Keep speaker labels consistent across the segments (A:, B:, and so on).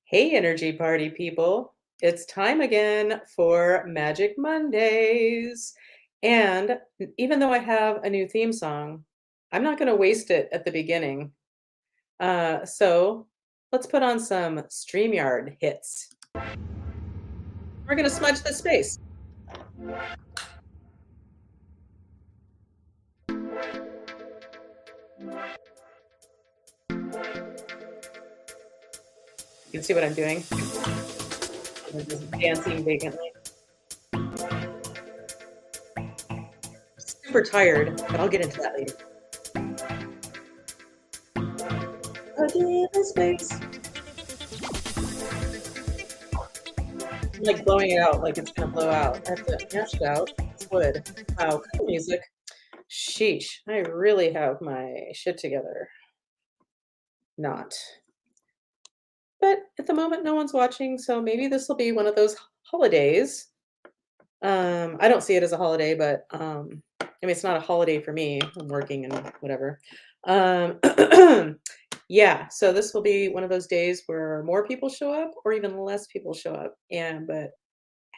A: Hey, energy party people. It's time again for Magic Mondays. And even though I have a new theme song, I'm not going to waste it at the beginning. So let's put on some StreamYard hits. We're going to smudge the space. You can see what I'm doing. I'm just dancing vacantly. Super tired, but I'll get into that later. Smudging the space. I'm like blowing it out like it's gonna blow out. I have to hash it out. It's wood. Wow, cool music. Sheesh, I really have my shit together. Not. But at the moment, no one's watching, so maybe this will be one of those holidays. I don't see it as a holiday, but I mean, it's not a holiday for me. I'm working and whatever. Um, yeah, so this will be one of those days where more people show up or even less people show up. But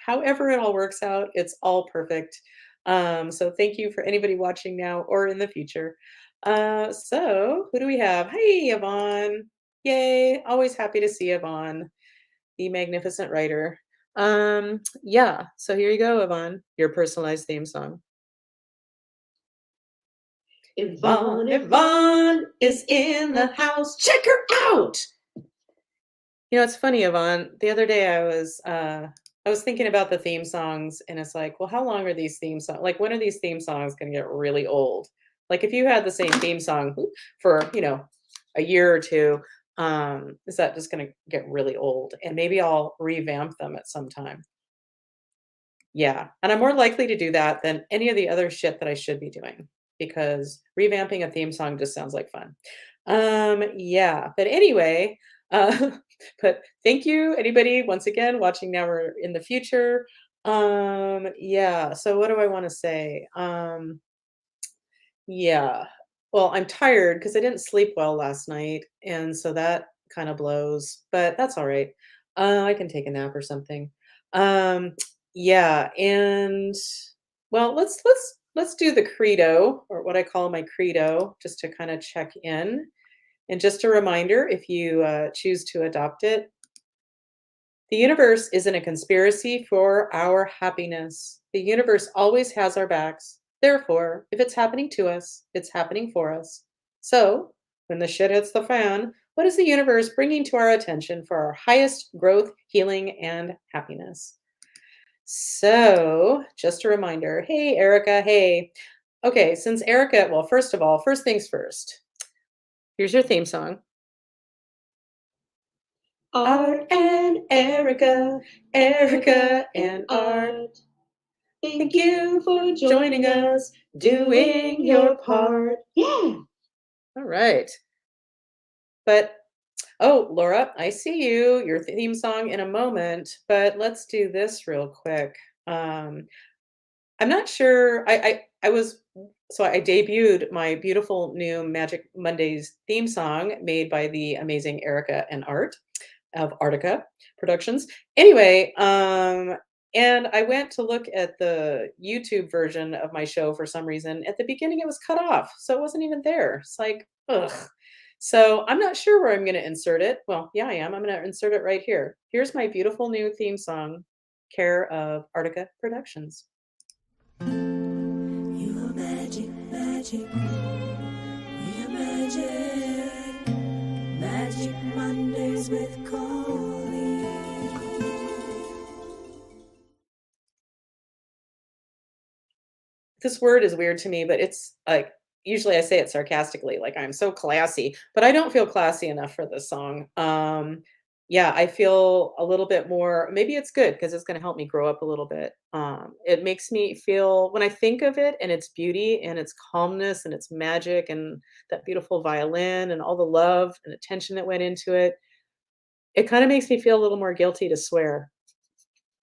A: however it all works out, it's all perfect. So thank you for anybody watching now or in the future. So who do we have? Hey, Yvonne. Yay. Always happy to see Yvonne, the magnificent writer. Yeah. So here you go, Yvonne, your personalized theme song. Yvonne is in the house. Check her out. It's funny, Yvonne. The other day I was thinking about the theme songs and it's like, well, how long are these theme songs? Like when are these theme songs gonna get really old? Like if you had the same theme song for, a year or two, is that just gonna get really old? And maybe I'll revamp them at some time. Yeah. And I'm more likely to do that than any of the other shit that I should be doing because revamping a theme song just sounds like fun. Yeah. But anyway, uh, but thank you, anybody, once again, watching now or in the future. Yeah. So what do I want to say? Yeah. Well, I'm tired because I didn't sleep well last night, and so that kind of blows, but that's all right. I can take a nap or something. Um, yeah, and well, let's do the credo or what I call my credo, just to kind of check in. And just a reminder, if you choose to adopt it, the universe isn't a conspiracy for our happiness. The universe always has our backs. Therefore, if it's happening to us, it's happening for us. So, when the shit hits the fan, what is the universe bringing to our attention for our highest growth, healing, and happiness? So, just a reminder, hey, Erica, hey. Okay, since Erica, well, first of all, first things first, here's your theme song. Art and Erica, Erica and Art. Thank you for joining us, doing your part. Yeah. All right. But, oh, Laura, I see you, your theme song in a moment, but let's do this real quick. Um, I'm not sure. I was so I debuted my beautiful new Magic Mondays theme song made by the amazing Erica and Art of Artica Productions. Anyway, and I went to look at the YouTube version of my show for some reason. At the beginning, it was cut off, so it wasn't even there. It's like, ugh. So I'm not sure where I'm going to insert it. Well, yeah, I am. I'm going to insert it right here. Here's my beautiful new theme song, care of Artica Productions. You are magic, magic. We are magic. Magic Mondays with Colleen. This word is weird to me, but it's like usually I say it sarcastically, like I'm so classy, but I don't feel classy enough for this song. Yeah, I feel a little bit more, maybe it's good because it's going to help me grow up a little bit. It makes me feel when I think of it and its beauty and its calmness and its magic and that beautiful violin and all the love and attention that went into it, it kind of makes me feel a little more guilty to swear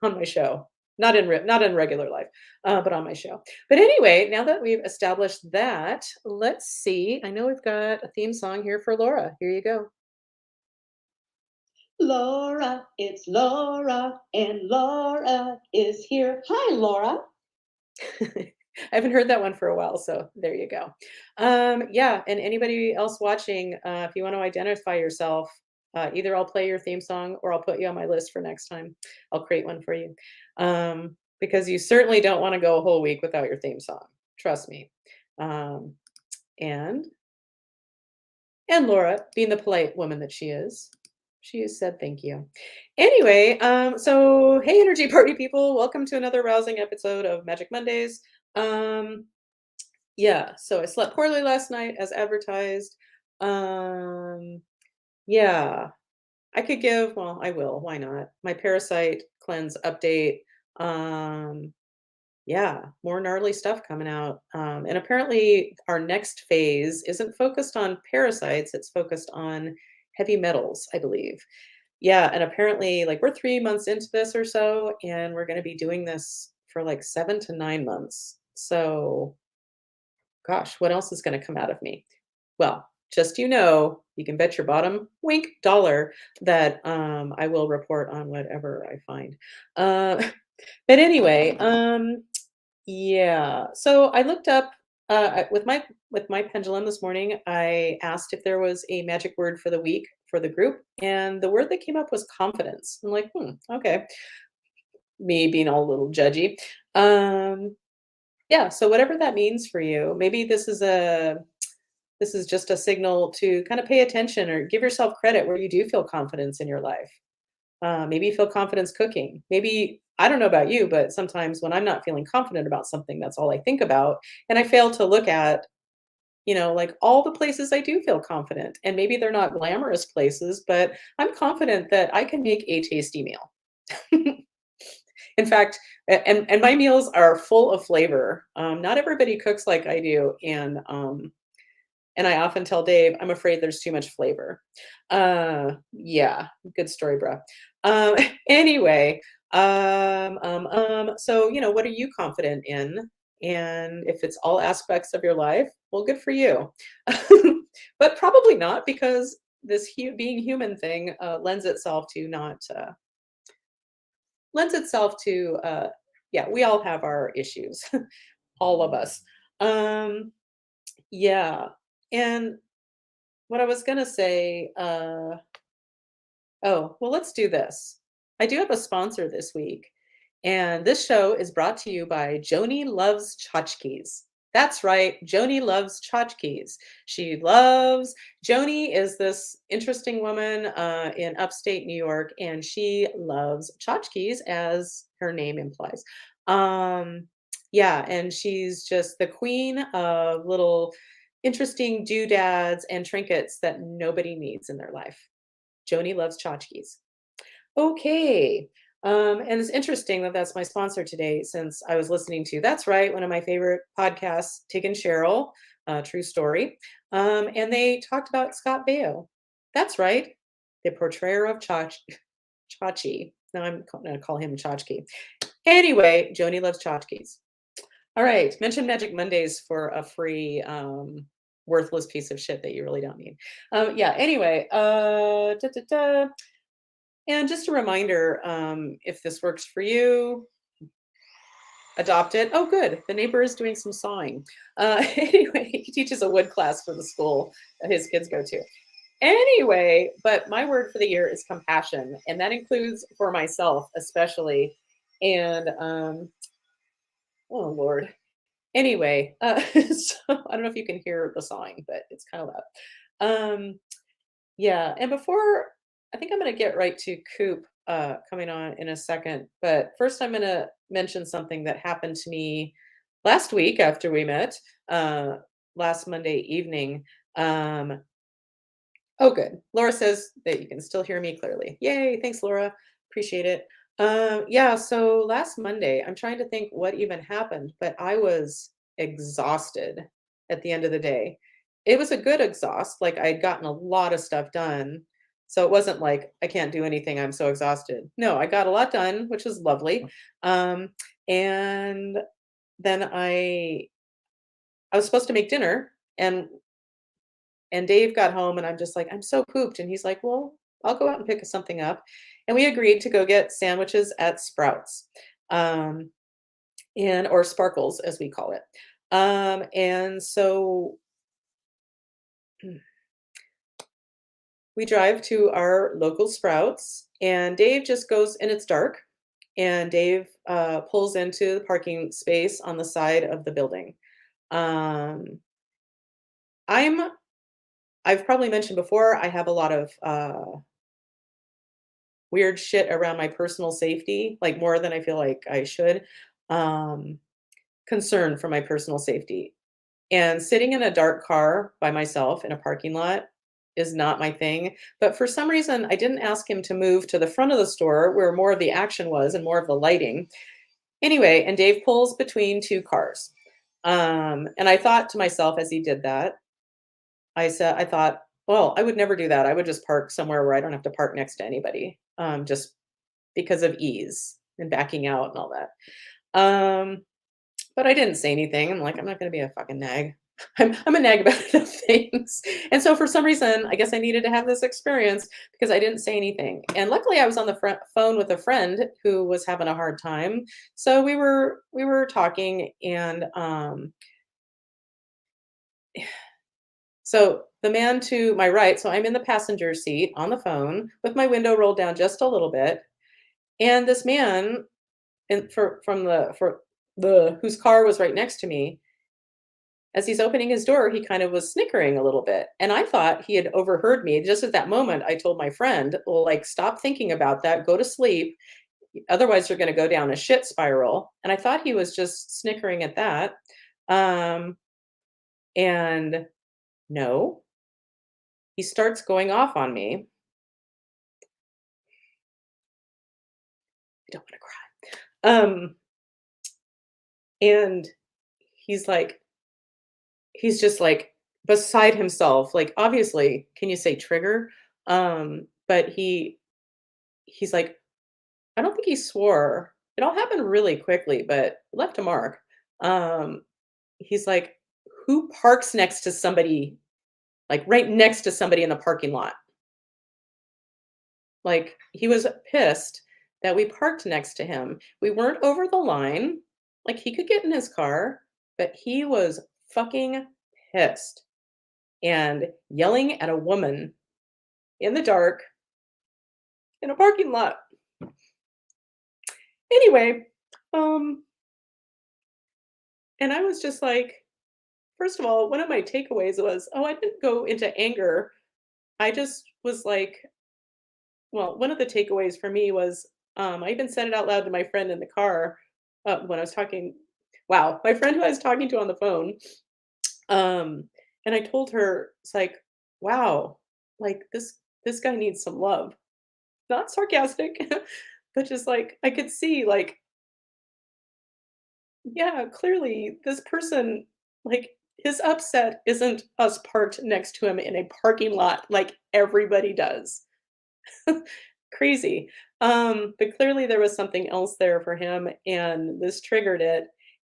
A: on my show. Not in regular life, but on my show. But anyway, now that we've established that, let's see. I know we've got a theme song here for Laura. Here you go. Laura, it's Laura, and Laura is here. Hi, Laura. I haven't heard that one for a while, so there you go. Yeah, and anybody else watching, if you want to identify yourself, either I'll play your theme song or I'll put you on my list for next time. I'll create one for you. Because you certainly don't want to go a whole week without your theme song. Trust me. Um, and and Laura, being the polite woman that she has said thank you. Anyway, so hey, energy party people, welcome to another rousing episode of Magic Mondays. Um, yeah, so I slept poorly last night as advertised. Um, yeah, I could give, well, I will, why not? My parasite cleanse update. Um, yeah, more gnarly stuff coming out. And apparently, our next phase isn't focused on parasites, it's focused on heavy metals, I believe. Yeah, and apparently, like, we're 3 months into this or so, and we're going to be doing this for like 7 to 9 months. So, gosh, what else is going to come out of me? Well, just you can bet your bottom wink dollar that I will report on whatever I find. Uh, but anyway, yeah. So I looked up with my pendulum this morning. I asked if there was a magic word for the week for the group, and the word that came up was confidence. I'm like, okay. Me being all a little judgy. Um, yeah. So whatever that means for you, maybe this is just a signal to kind of pay attention or give yourself credit where you do feel confidence in your life. Maybe you feel confidence cooking. Maybe, I don't know about you, but sometimes when I'm not feeling confident about something, that's all I think about. And I fail to look at, like all the places I do feel confident. And maybe they're not glamorous places, but I'm confident that I can make a tasty meal. In fact, and my meals are full of flavor. Not everybody cooks like I do. And I often tell Dave, I'm afraid there's too much flavor. Yeah, good story, bro. Um, anyway, so what are you confident in? And if it's all aspects of your life, well, good for you. But probably not because this being human thing lends itself to yeah, we all have our issues, all of us. Um, yeah, and what I was gonna say, oh, well, let's do this. I do have a sponsor this week, and this show is brought to you by Joni Loves Tchotchkes. That's right, Joni loves tchotchkes. Joni is this interesting woman in upstate New York, and she loves tchotchkes, as her name implies. Um, yeah, and she's just the queen of little interesting doodads and trinkets that nobody needs in their life. Joni loves tchotchkes. Okay. And it's interesting that that's my sponsor today since I was listening to, that's right, one of my favorite podcasts, Tig and Cheryl, true story. And they talked about Scott Baio. That's right, the portrayer of Chachi. Now I'm going to call him Tchotchke. Anyway, Joni loves tchotchkes. All right, mention Magic Mondays for a free worthless piece of shit that you really don't need. Yeah, anyway, and just a reminder, if this works for you, adopt it. Oh, good. The neighbor is doing some sawing. Anyway, he teaches a wood class for the school that his kids go to. Anyway, but my word for the year is compassion, and that includes for myself especially. And oh Lord. Anyway, so I don't know if you can hear the sawing, but it's kind of loud. Yeah, and before I think I'm gonna get right to Koop, coming on in a second, but first I'm gonna mention something that happened to me last week after we met, uh, last Monday evening. Um, oh, good. Laura says that you can still hear me clearly. Yay, thanks, Laura. Appreciate it. Yeah, so last Monday, I'm trying to think what even happened, but I was exhausted at the end of the day. It was a good exhaust, like I'd gotten a lot of stuff done. So it wasn't like I can't do anything, I'm so exhausted. No, I got a lot done, which was lovely. Um, and then I was supposed to make dinner and Dave got home and I'm just like, I'm so pooped. And he's like, well, I'll go out and pick something up." And we agreed to go get sandwiches at Sprouts, um, and or Sparkles as we call it. And so we drive to our local Sprouts, and Dave just goes and it's dark, and Dave, pulls into the parking space on the side of the building. Um, I'm I've probably mentioned before, I have a lot of, weird shit around my personal safety, like, more than I feel like I should, um, concern for my personal safety. And sitting in a dark car by myself in a parking lot is not my thing. But for some reason, I didn't ask him to move to the front of the store where more of the action was and more of the lighting. Anyway, and Dave pulls between 2 cars. And I thought to myself as he did that, I thought, well, I would never do that. I would just park somewhere where I don't have to park next to anybody, just because of ease and backing out and all that. Um, but I didn't say anything. I'm like, I'm not gonna be a fucking nag. I'm a nag about enough things. And so for some reason, I guess I needed to have this experience because I didn't say anything. And luckily I was on the phone with a friend who was having a hard time. So we were talking and so the man to my right, so I'm in the passenger seat on the phone with my window rolled down just a little bit. And this man from the whose car was right next to me, as he's opening his door, he kind of was snickering a little bit. And I thought he had overheard me. Just at that moment, I told my friend, well, like, stop thinking about that, go to sleep. Otherwise, you're going to go down a shit spiral. And I thought he was just snickering at that. Um, and no, he starts going off on me. I don't want to cry. And he's like, he's just like beside himself. Like, obviously, can you say trigger? But he's like, I don't think he swore. It all happened really quickly, but left a mark. Um, he's like, "Who parks next to somebody, like, right next to somebody in the parking lot?" Like, he was pissed that we parked next to him. We weren't over the line. Like, he could get in his car, but he was fucking pissed and yelling at a woman in the dark in a parking lot. Anyway, um, and I was just like, first of all, one of my takeaways was, oh, I didn't go into anger. I just was like, well, one of the takeaways for me was, I even said it out loud to my friend in the car when I was talking. Wow, my friend who I was talking to on the phone. And I told her, it's like, wow, like this guy needs some love. Not sarcastic, but just like I could see, like, yeah, clearly this person, like, his upset isn't us parked next to him in a parking lot like everybody does. Crazy. But clearly there was something else there for him, and this triggered it.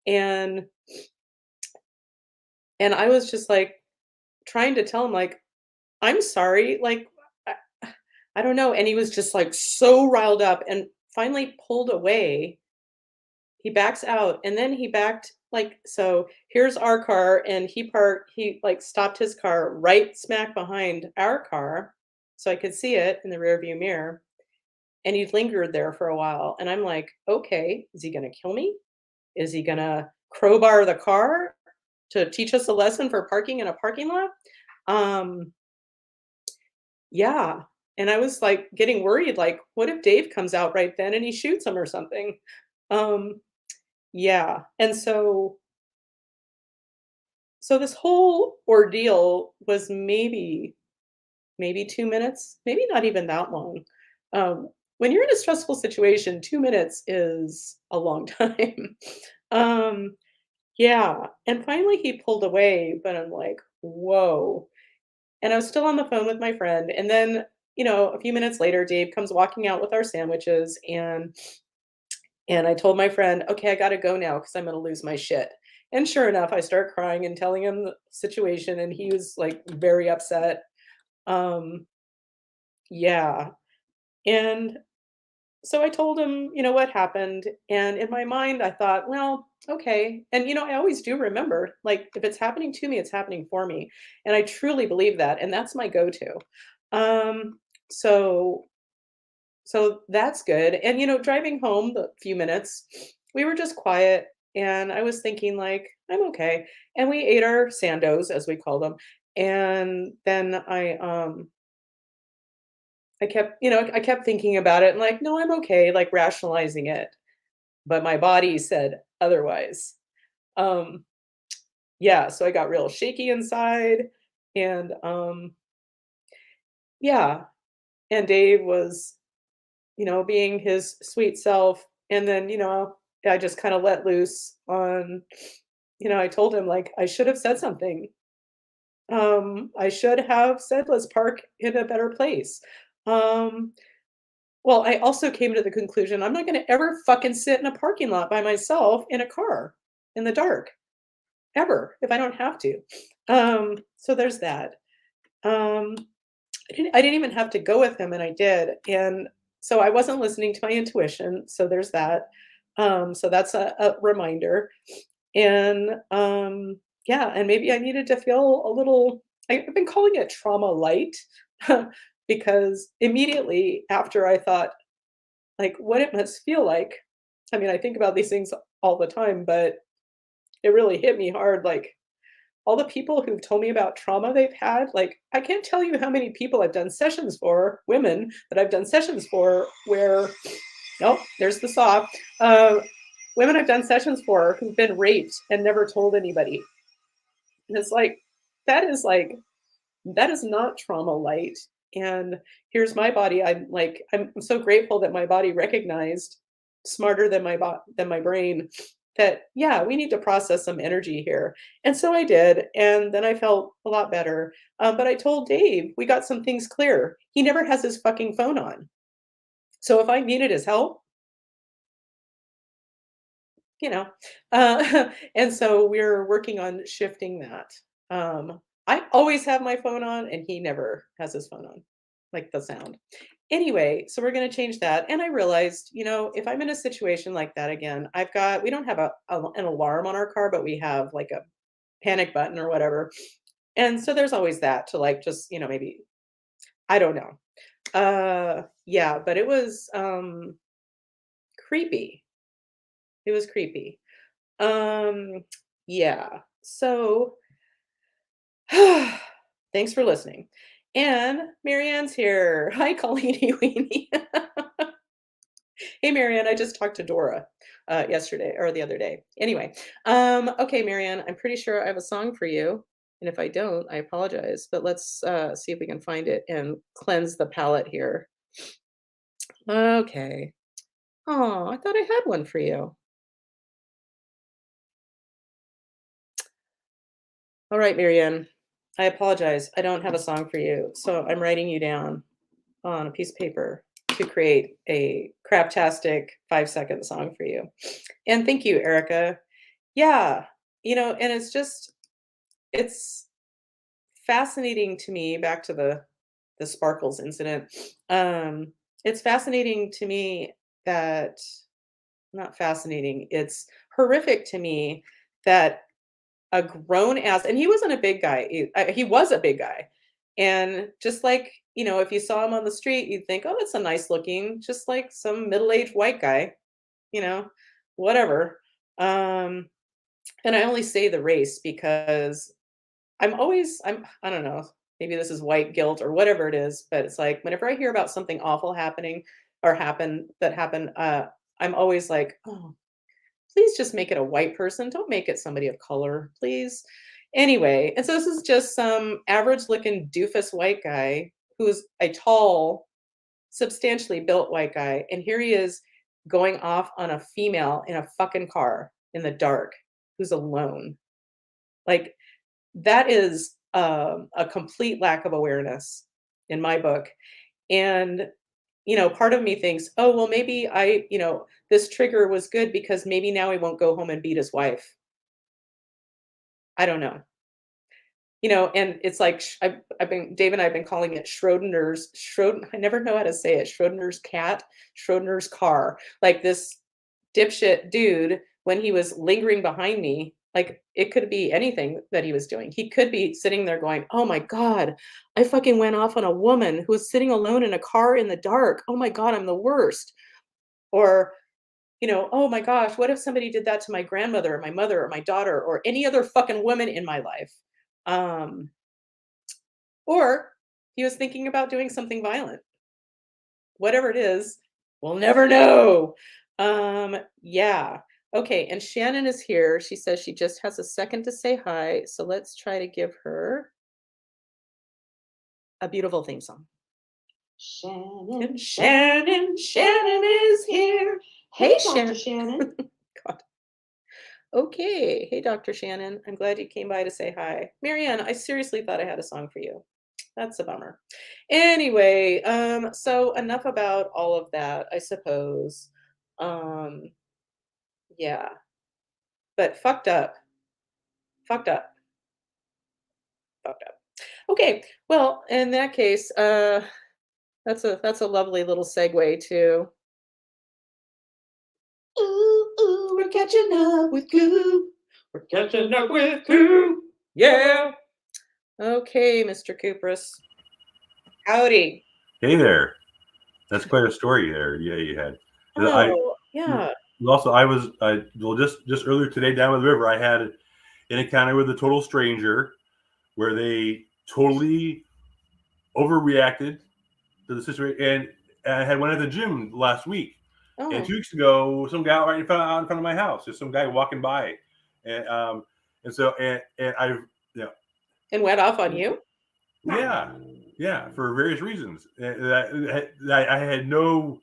A: And and I was just like trying to tell him, like, I'm sorry, like, I, I don't know. And he was just like so riled up and finally pulled away. He backs out, and then he backed, like, so here's our car, and he, like, stopped his car right smack behind our car, so I could see it in the rearview mirror, and he lingered there for a while, and I'm like, "Okay, is he gonna kill me? Is he gonna crowbar the car to teach us a lesson for parking in a parking lot?" Um, yeah, and I was, like, getting worried, like, what if Dave comes out right then and he shoots him or something? Um, yeah, and so this whole ordeal was maybe 2 minutes, maybe not even that long. When you're in a stressful situation, 2 minutes is a long time. Um, yeah, and finally he pulled away, but I'm like, "Whoa." And I was still on the phone with my friend, and then, a few minutes later, Dave comes walking out with our sandwiches, and I told my friend, "Okay, I gotta go now because I'm gonna lose my shit." And sure enough, I start crying and telling him the situation, and he was, like, very upset. Um, Yeah. And so I told him, what happened. And in my mind, I thought, well, okay. And, I always do remember, like, if it's happening to me, it's happening for me. And I truly believe that. And that's my go to. Um, so, so that's good. And, driving home the few minutes, we were just quiet. And I was thinking, like, I'm okay. And we ate our sandos, as we call them. And then I kept thinking about it and like, no, I'm okay, like rationalizing it. But my body said otherwise. Um, yeah, so I got real shaky inside and yeah, and Dave was, being his sweet self. And then, I just kind of let loose on, I told him like I should have said something. I should have said, let's park in a better place. Um, well, I also came to the conclusion I'm not gonna ever fucking sit in a parking lot by myself in a car in the dark, ever, if I don't have to. So there's that. Um, I didn't even have to go with him, and I did, and so I wasn't listening to my intuition, so there's that. So that's a reminder, and, yeah, and maybe I needed to feel a little I've been calling it trauma light because immediately after I thought, like, what it must feel like. I mean, I think about these things all the time, but it really hit me hard, like, all the people who've told me about trauma they've had, like, I can't tell you how many people I've done sessions for, women that I've done sessions for where oh, there's the saw. Uh, Women I've done sessions for who've been raped and never told anybody. And it's like, that is not trauma light. And here's my body. I'm so grateful that my body recognized smarter than than my brain that yeah, we need to process some energy here. And so I did, and then I felt a lot better. But I told Dave we got some things clear. He never has his fucking phone on. So if I needed his help, you know, and so we're working on shifting that. I always have my phone on, and he never has his phone on, like the sound. Anyway, so we're going to change that. And I realized, if I'm in a situation like that again, we don't have an alarm on our car, but we have like a panic button or whatever. And so there's always that to like just, maybe, I don't know. Yeah, but it was creepy. It was creepy. Um, yeah. So thanks for listening. And Marianne's here. Hi, Colleen Weenie. Hey, Marianne, I just talked to Dora yesterday or the other day. Anyway, okay, Marianne, I'm pretty sure I have a song for you. And if I don't, I apologize. But let's see if we can find it and cleanse the palate here. Okay. Oh, I thought I had one for you. All right, Marianne, I apologize. I don't have a song for you. So I'm writing you down on a piece of paper to create a craptastic 5-second song for you. And thank you, Erica. Yeah, and it's fascinating to me, back to the sparkles incident. Um, it's fascinating to me that not fascinating, it's horrific to me that a grown ass and he wasn't a big guy, he was a big guy, and just like, if you saw him on the street, you'd think, "Oh, that's a nice looking," just like some middle-aged white guy, you know, whatever. Um, and I only say the race because I don't know, maybe this is white guilt or whatever it is, but it's like whenever I hear about something awful happening or happened, I'm always like, "Oh, please just make it a white person. Don't make it somebody of color, please." Anyway, and so this is just some average looking doofus white guy who's a tall, substantially built white guy. And here he is going off on a female in a fucking car in the dark who's alone. Like, that is a complete lack of awareness in my book. And part of me thinks, oh, well, maybe this trigger was good because maybe now he won't go home and beat his wife. I don't know. and it's like Dave and I have been calling it I never know how to say it. Schrodinger's cat, Schrodinger's car. Like this dipshit dude, when he was lingering behind me, like it could be anything that he was doing. He could be sitting there going, "Oh my God, I fucking went off on a woman who was sitting alone in a car in the dark. Oh my God, I'm the worst." Or, "Oh my gosh, what if somebody did that to my grandmother or my mother or my daughter or any other fucking woman in my life?" Um, or he was thinking about doing something violent. Whatever it is, we'll never know. Yeah. Okay, and Shannon is here. She says she just has a second to say hi, so let's try to give her a beautiful theme song. Shannon, Shannon, Shannon is here. Hey, Dr. Shannon. God. Okay. Hey, Dr. Shannon. I'm glad you came by to say hi. Marianne, I seriously thought I had a song for you. That's a bummer. Anyway, so enough about all of that, I suppose. Um, yeah, but fucked up, fucked up, fucked up. Okay, well, in that case, that's a lovely little segue to. Ooh, ooh, we're catching up with Koop. We're catching up with Koop. Yeah. Okay, Mr. Kupris. Howdy.
B: Hey there. That's quite a story there. Yeah, you had. I
A: Oh, yeah.
B: also well just earlier today down by the river I had an encounter with a total stranger where they totally overreacted to the situation. And I had one at the gym last week, and
A: Oh,
B: 2 weeks ago some guy out in front of my house, just some guy walking by, and I
A: and went off on you?
B: yeah, yeah, for various reasons that I had no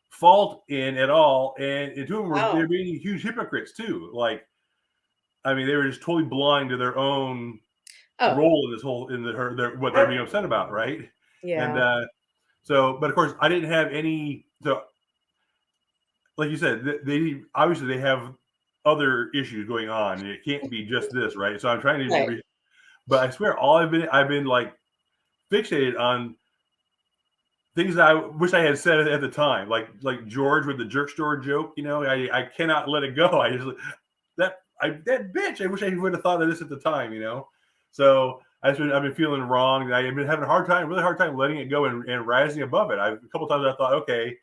B: fault in at all, and two of them were
A: Wow.
B: they're being huge hypocrites too. Like, I mean, they were just totally blind to their own
A: Oh,
B: role in this whole what they're being upset about, right? And
A: yeah.
B: but of course, I didn't have any. So, like you said, they obviously they have other issues going on. It can't be just this, right? So I'm trying
A: Right.
B: to, but I swear, I've been like fixated on things that I wish I had said at the time, like George with the jerk store joke. I cannot let it go. I just that bitch. I wish I would have thought of this at the time. So I've been feeling wrong. I've been having a really hard time letting it go and rising above it. A couple times I thought, okay,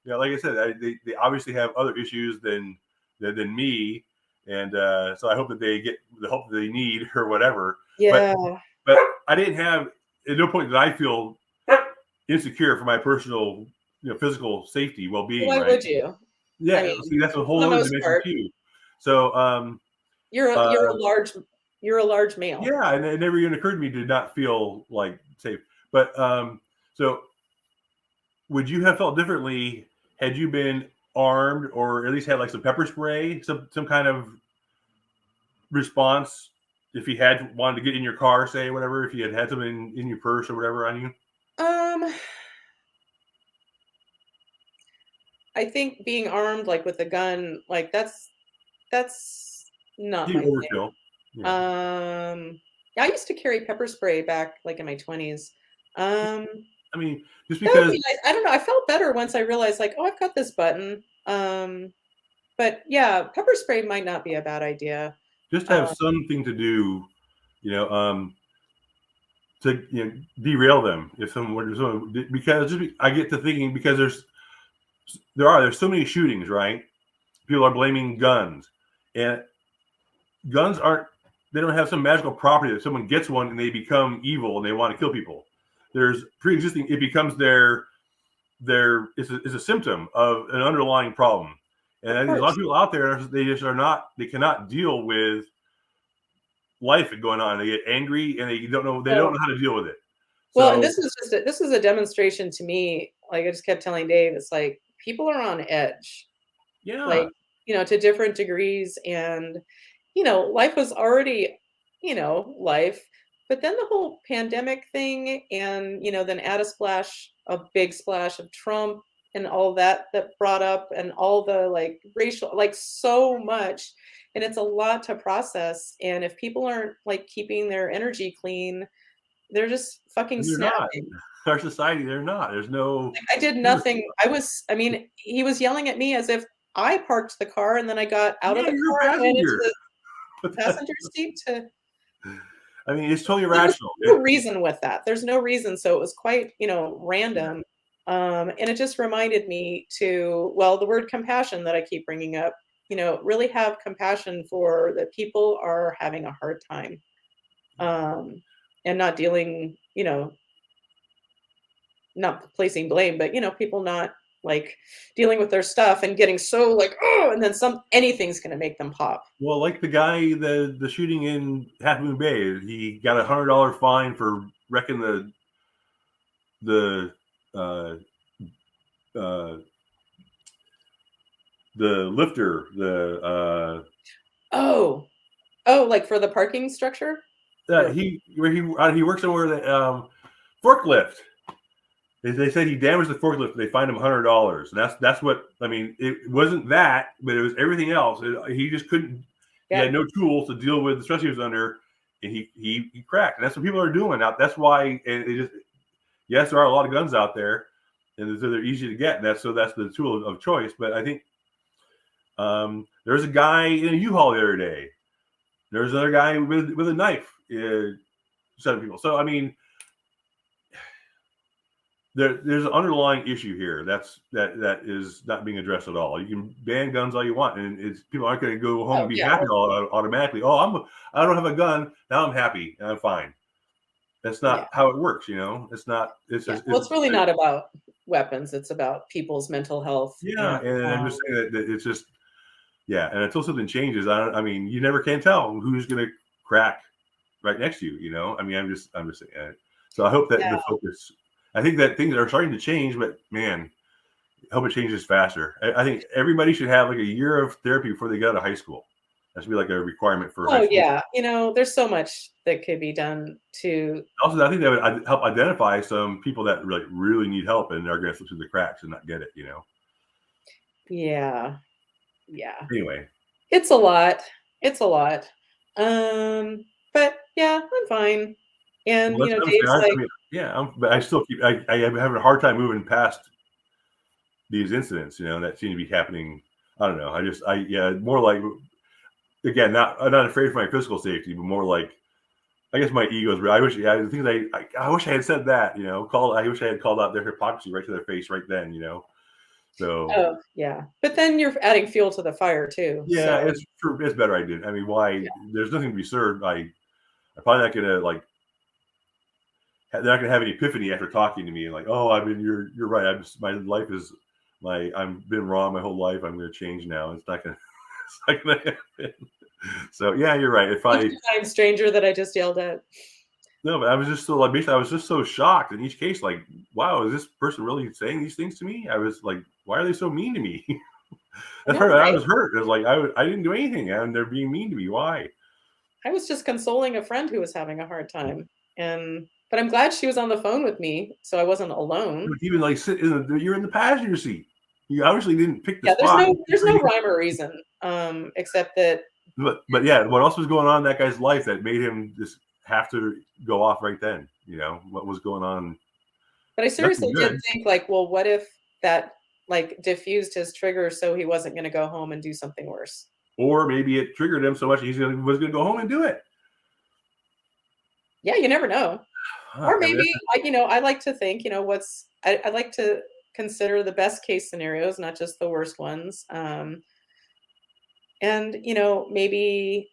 B: like I said, they obviously have other issues than me, and so I hope that they get the help that they need or whatever. But
A: Yeah.
B: but I didn't have at no point did I feel insecure for my personal, physical safety, well being,
A: Why
B: right?
A: would you? I
B: Yeah,
A: mean,
B: see, that's a
A: for
B: whole
A: the
B: other
A: most
B: dimension
A: part,
B: too. So,
A: you're a
B: uh,
A: you're a large you're a large male.
B: yeah, and it never even occurred to me to not feel like safe. But so would you have felt differently had you been armed or at least had like some pepper spray, some kind of response if you had wanted to get in your car, say whatever, if you had something in your purse or whatever on you?
A: Um, I think being armed, like, with a gun, like, that's not
B: You
A: my thing.
B: overkill. Yeah.
A: I used to carry pepper spray back, like, in my 20s. Um,
B: I mean, just
A: that would
B: because
A: be nice. I don't know, I felt better once I realized, like, "Oh, I've got this button." But yeah, pepper spray might not be a bad idea.
B: just to have
A: Um,
B: something to do, you know, to derail them if someone because I get to thinking because there's so many shootings, right? People are blaming guns, and guns aren't they don't have some magical property that someone gets one and they become evil and they want to kill people. There's pre-existing. It becomes is a symptom of an underlying problem, and
A: of
B: I think there's a lot of
A: course.
B: people out there they just are not they cannot deal with life going on. They get angry and they don't
A: So
B: know how to deal with it.
A: well, and
B: So
A: this was a demonstration to me, like, I just kept telling Dave, it's like, people are on edge,
B: yeah,
A: like, to different degrees, and, life was already, life, but then the whole pandemic thing and, then add a big splash of Trump, and all that brought up, and all the like racial, like so much, and it's a lot to process. And if people aren't like keeping their energy clean, they're just fucking
B: They're not.
A: snapping.
B: Our society, they're not. There's no.
A: Like, I did nothing. I mean, he was yelling at me as if I parked the car, and then I got out of
B: Yeah,
A: the
B: you're a
A: car and went into
B: passenger.
A: the passenger seat to.
B: I mean, it's totally
A: There was
B: irrational.
A: no reason with that. There's no reason, so it was quite, random, and it just reminded me to, well, the word compassion that I keep bringing up, really have compassion for that people are having a hard time, and not dealing, not placing blame, but, people not, like, dealing with their stuff and getting so, like, "Oh," and then anything's gonna make them pop.
B: Well, like the guy, the shooting in Half Moon Bay, he got $100 fine for wrecking the uh, uh, the lifter.
A: Oh. Oh, like, for the parking structure? Or
B: He works somewhere that forklift. They said he damaged the forklift. They fined him $100, and that's what I mean. It wasn't that, but it was everything else. He just couldn't. He
A: yeah.
B: had no tools to deal with the stress he was under, and he cracked. And that's what people are doing now. That's why it just. Yes, there are a lot of guns out there, and so they're easy to get. And that's the tool of choice. But I think there was a guy in a U-Haul the other day. There was another guy with a knife. 7 people. So I mean, there's an underlying issue here that is not being addressed at all. You can ban guns all you want, and people aren't going to go home
A: Oh,
B: and be
A: yeah.
B: happy automatically. Oh, I don't have a gun now. I'm happy and I'm fine. That's
A: Yeah.
B: not how it works. It's not. It's
A: Yeah.
B: just,
A: Well, it's really not about weapons. It's about people's mental health.
B: yeah. And I'm just saying that it's just and until something changes, I mean, you never can tell who's going to crack right next to you. I mean, I'm just saying. So I hope that
A: Yeah.
B: the focus. I think that things are starting to change, but man, I hope it changes faster. I think everybody should have like a year of therapy before they go to high school. That should be like a requirement for high
A: Oh,
B: school.
A: yeah. There's so much that could be done to.
B: Also, I think that would help identify some people that really need help and are going to slip through the cracks and not get it.
A: Yeah. Yeah.
B: Anyway,
A: It's a lot. It's a lot. But yeah, I'm fine. And,
B: well, that's what I'm
A: Dave's
B: saying. I
A: like,
B: mean, but I still keep. I am having a hard time moving past these incidents. That seem to be happening. I don't know. More like, again, I'm not afraid for my physical safety, but more like, I guess my ego is real. I wish, the things I wish I had said that, I wish I had called out their hypocrisy right to their face right then, So
A: oh, yeah. But then you're adding fuel to the fire too.
B: yeah,
A: So,
B: it's better I did. I mean, why?
A: yeah.
B: There's nothing to be served. I'm probably not gonna they're not gonna have an epiphany after talking to me and like, oh, I mean, you're right. My life is I've been wrong my whole life. I'm gonna change now. It's not gonna it's not gonna happen. So yeah, you're right. If I
A: Each kind stranger that I just yelled at.
B: No, but I was just so basically I was just so shocked in each case, like, wow, is this person really saying these things to me? I was like, why are they so mean to me? That's
A: No,
B: part I
A: right?
B: was hurt. It was like I didn't do anything and they're being mean to me. Why?
A: I was just consoling a friend who was having a hard time. But I'm glad she was on the phone with me, so I wasn't alone.
B: Even like you're in the passenger seat. You obviously didn't pick the
A: Yeah, there's
B: spot.
A: no rhyme or reason, except that.
B: But yeah, what else was going on in that guy's life that made him just have to go off right then? What was going on?
A: But I
B: Nothing
A: seriously did
B: good.
A: think, like, well, what if that like diffused his trigger so he wasn't going to go home and do something worse?
B: Or maybe it triggered him so much was going to go home and do it.
A: Yeah, you never know. Or
B: I mean,
A: maybe, I like to think, I like to consider the best case scenarios, not just the worst ones. And maybe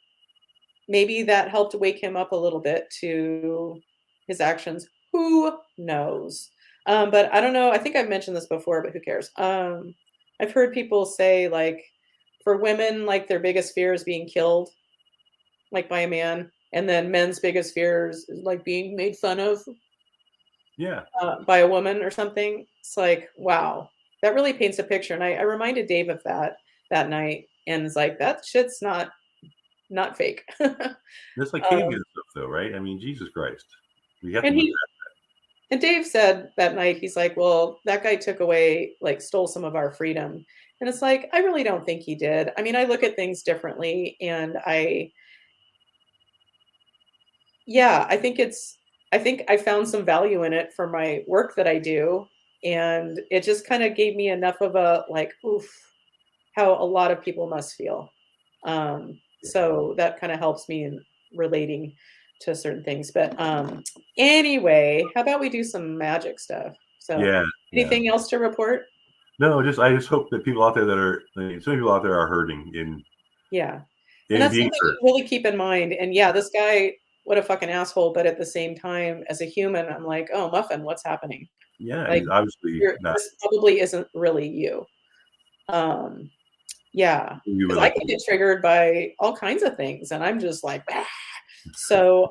A: that helped wake him up a little bit to his actions. Who knows? But I don't know. I think I've mentioned this before, but who cares? I've heard people say, like, for women, like, their biggest fear is being killed, like, by a man, and then men's biggest fear is like being made fun of
B: yeah.
A: by a woman or something. It's like, wow, that really paints a picture. And I reminded Dave of that night, and it's like, that shit's not fake.
B: That's like caveman stuff, though, right? I mean, Jesus Christ, we have to
A: And
B: move
A: he
B: that.
A: And Dave said that night, he's like, "Well, that guy took away like, stole some of our freedom." And it's like, I really don't think he did. I mean, I look at things differently, and I think I think I found some value in it for my work that I do, and it just kinda gave me enough of a, like, "Oof," how a lot of people must feel. So that kinda helps me in relating to certain things, but, anyway, how about we do some magic stuff? So,
B: Yeah, yeah.
A: anything else to report?
B: No, just I just hope that people out there that are, I mean, so many people out there are hurting
A: Yeah, and
B: in
A: that's
B: being
A: something to
B: hurt.
A: really keep in mind, and yeah, this guy, what a fucking asshole, but at the same time, as a human, I'm like, "Oh, muffin, what's happening?"
B: Yeah,
A: Like,
B: he's obviously
A: you're
B: not
A: this probably isn't really you. Um, yeah,
B: who you would
A: because I
B: like
A: can
B: to be.
A: get triggered by all kinds of things, and I'm just like, "Ah." So,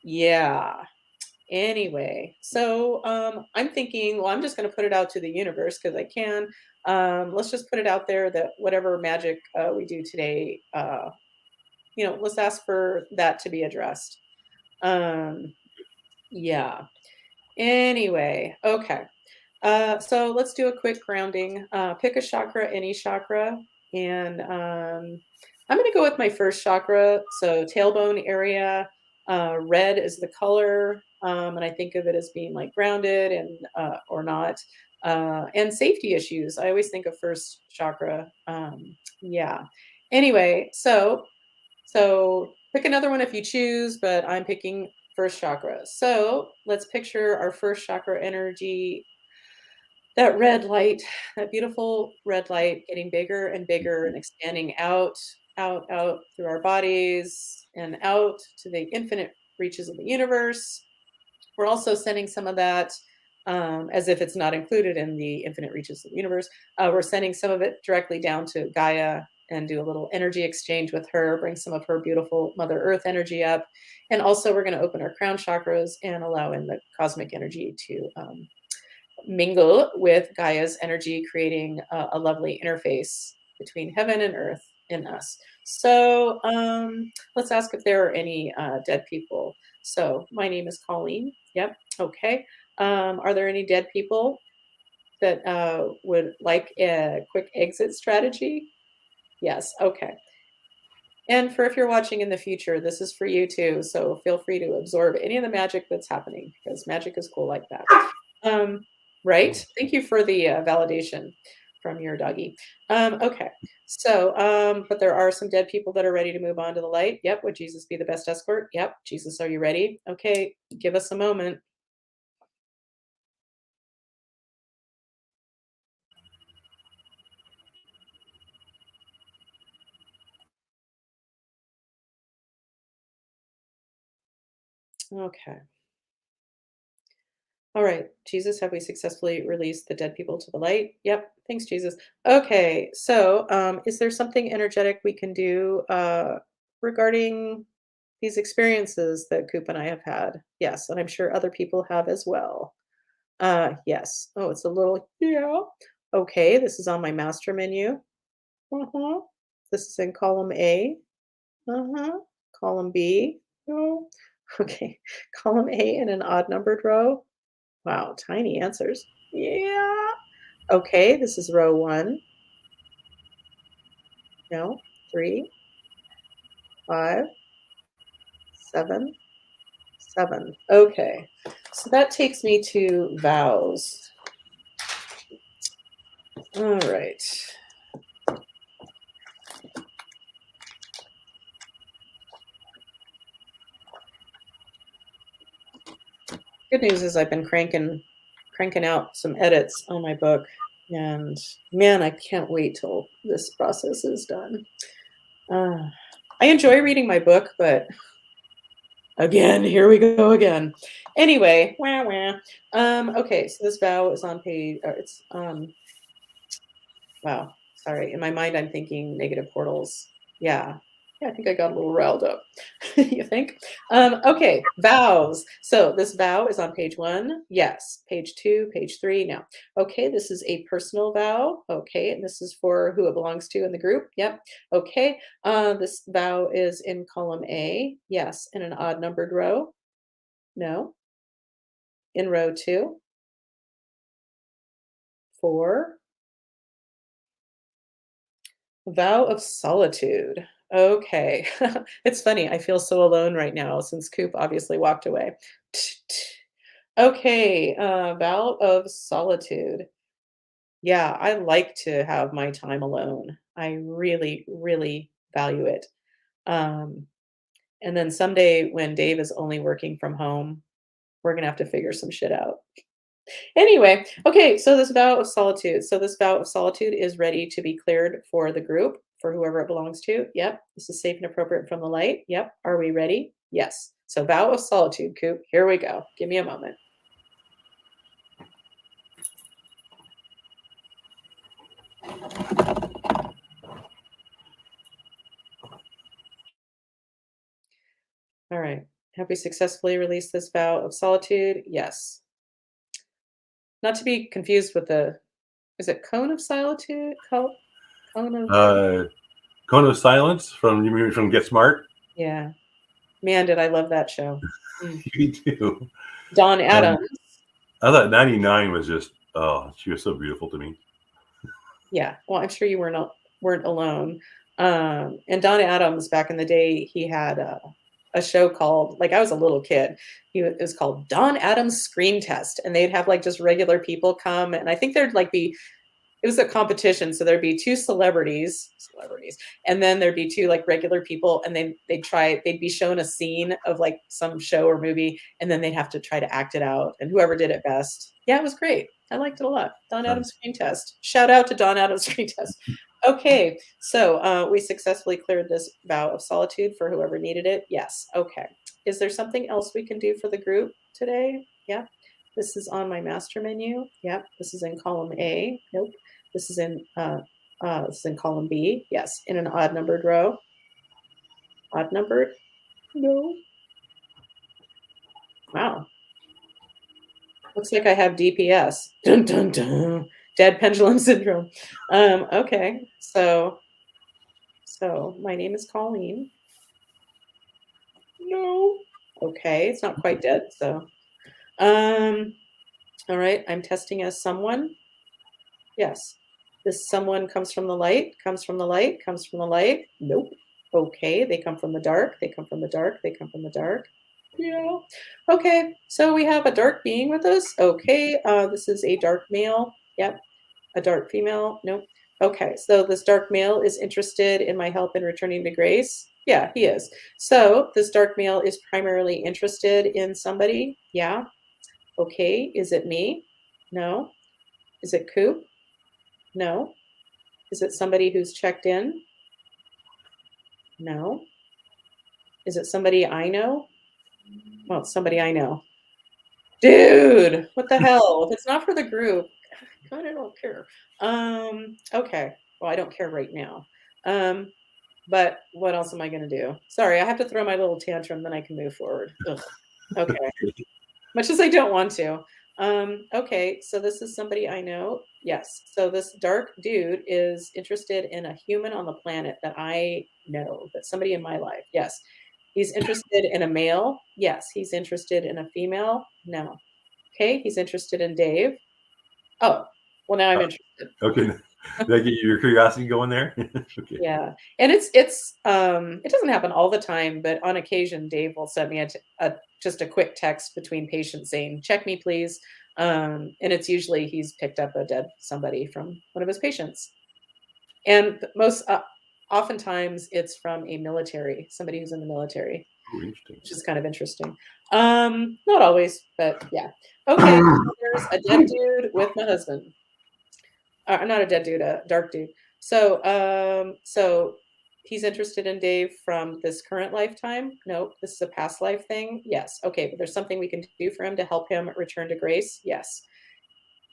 A: yeah. Anyway, so, I'm thinking, well, I'm just gonna put it out to the universe because I can. Let's just put it out there that whatever magic, we do today, let's ask for that to be addressed. Um, yeah. Anyway, okay. So let's do a quick grounding. Pick a chakra, any chakra, and I'm going to go with my first chakra. So tailbone area. Red is the color, and I think of it as being like grounded and or not. And safety issues. I always think of first chakra. Yeah. Anyway, so pick another one if you choose, but I'm picking first chakra. So let's picture our first chakra energy, that red light, that beautiful red light getting bigger and bigger and expanding out, out, out through our bodies and out to the infinite reaches of the universe. We're also sending some of that, as if it's not included in the infinite reaches of the universe. We're sending some of it directly down to Gaia and do a little energy exchange with her, bring some of her beautiful Mother Earth energy up. And also, we're going to open our crown chakras and allow in the cosmic energy to mingle with Gaia's energy, creating a lovely interface between heaven and earth in us. So let's ask if there are any dead people. So my name is Colleen. Yep. Okay. Are there any dead people that would like a quick exit strategy? Yes. Okay. And for if you're watching in the future, this is for you too. So feel free to absorb any of the magic that's happening because magic is cool like that. Um, right? Thank you for the validation from your doggy. Okay. So, but there are some dead people that are ready to move on to the light. Yep. Would Jesus be the best escort? Yep. Jesus, are you ready? Okay. Give us a moment. Okay. All right. Jesus, have we successfully released the dead people to the light? Yep. Thanks, Jesus. Okay. So, is there something energetic we can do regarding these experiences that Coop and I have had? Yes. And I'm sure other people have as well. Yes. Oh, it's a little, yeah. Okay. This is on my master menu. Uh-huh. This is in column A. Uh-huh. Column B. Oh. Okay. Column A in an odd numbered row. Wow, tiny answers. Yeah. Okay, this is row 1. No, 3, 5, 7, 7. Okay. So that takes me to vows. All right. Good news is I've been cranking out some edits on my book, and man, I can't wait till this process is done. Uh, I enjoy reading my book, but again, here we go again. Anyway, wah, wah. Okay, so this vow is on page, it's, wow, sorry. In my mind, I'm thinking negative portals. Yeah. Yeah, I think I got a little riled up. You think? Okay, vows. So this vow is on page 1. Yes. Page 2, page 3. Now, okay, this is a personal vow. Okay, and this is for who it belongs to in the group. Yep. Okay. This vow is in column A. Yes. In an odd numbered row. No. in row 2, 4, vow of solitude. Okay. It's funny, I feel so alone right now since Coop obviously walked away. Okay, vow of solitude. Yeah, I like to have my time alone. I really, really value it. Um, and then someday when Dave is only working from home, we're gonna have to figure some shit out. Anyway, okay, so this vow of solitude. So this vow of solitude is ready to be cleared for the group, for whoever it belongs to. Yep. This is safe and appropriate from the light. Yep. Are we ready? Yes. So vow of solitude, Coop. Here we go. Give me a moment. All right. Have we successfully released this vow of solitude? Yes. Not to be confused with the, is it cone of solitude? Cone of,
B: Uh, Cone of Silence from, you mean from Get Smart?
A: yeah. Man, did I love that show. Mm.
B: You do.
A: Don Adams.
B: I thought 99 was just, oh, she was so beautiful to me.
A: Yeah, well, I'm sure you weren't alone. And Don Adams, back in the day, he had a show called, like, I was a little kid. It was called Don Adams Screen Test, and they'd have like just regular people come, and I think there'd like be, it was a competition, so there'd be two celebrities, and then there'd be two like regular people, and then they'd be shown a scene of like some show or movie, and then they'd have to try to act it out, and whoever did it best. Yeah, it was great. I liked it a lot. Don
B: Uh,
A: Adams Screen Test. Shout out to Don Adams Screen Test. Okay, so we successfully cleared this vow of solitude for whoever needed it. Yes. Okay. Is there something else we can do for the group today? Yeah. This is on my master menu. Yep. This is in column A. Nope. This is in column B. Yes, in an odd numbered row. Odd numbered? No. Wow. Looks like I have DPS. Dun dun dun. Dead pendulum syndrome. Okay. So my name is Colleen. No. Okay, it's not quite dead, so um all right, I'm testing as someone. Yes. This someone comes from the light, comes from the light, comes from the light. Nope. Okay, they come from the dark, they come from the dark, they come from the dark. Yeah. Okay, so we have a dark being with us. Okay, this is a dark male. Yep. A dark female. Nope. Okay, so this dark male is interested in my help in returning to grace. Yeah, he is. So this dark male is primarily interested in somebody. Yeah. Okay. Is it me? No. Is it Coop? No. Is it somebody who's checked in? No. Is it somebody I know? Well, it's somebody I know. Dude, what the hell? If it's not for the group, God, I don't care. Okay. Well, I don't care right now. Um, but what else am I gonna do? Sorry, I have to throw my little tantrum, then I can move forward. Ugh. Okay. Much as I don't want to. Okay, so this is somebody I know. Yes. So this dark dude is interested in a human on the planet that I know, that somebody in my life. Yes. He's interested in a male. Yes. He's interested in a female. No. Okay. He's interested in Dave. Oh, well, now I'm interested.
B: okay. Did I get your curiosity going there? Okay.
A: Yeah, and it's it doesn't happen all the time, but on occasion, Dave will send me a just a quick text between patients saying, "Check me, please." And it's usually he's picked up a dead somebody from one of his patients, and oftentimes it's from a military, somebody who's in the military,
B: Oh, interesting.
A: which is kind of interesting. Not always, but yeah. Okay, there's a dead dude with my husband. Not a dead dude, a dark dude. So he's interested in Dave from this current lifetime. Nope, this is a past life thing. Yes, okay, but there's something we can do for him to help him return to grace. Yes,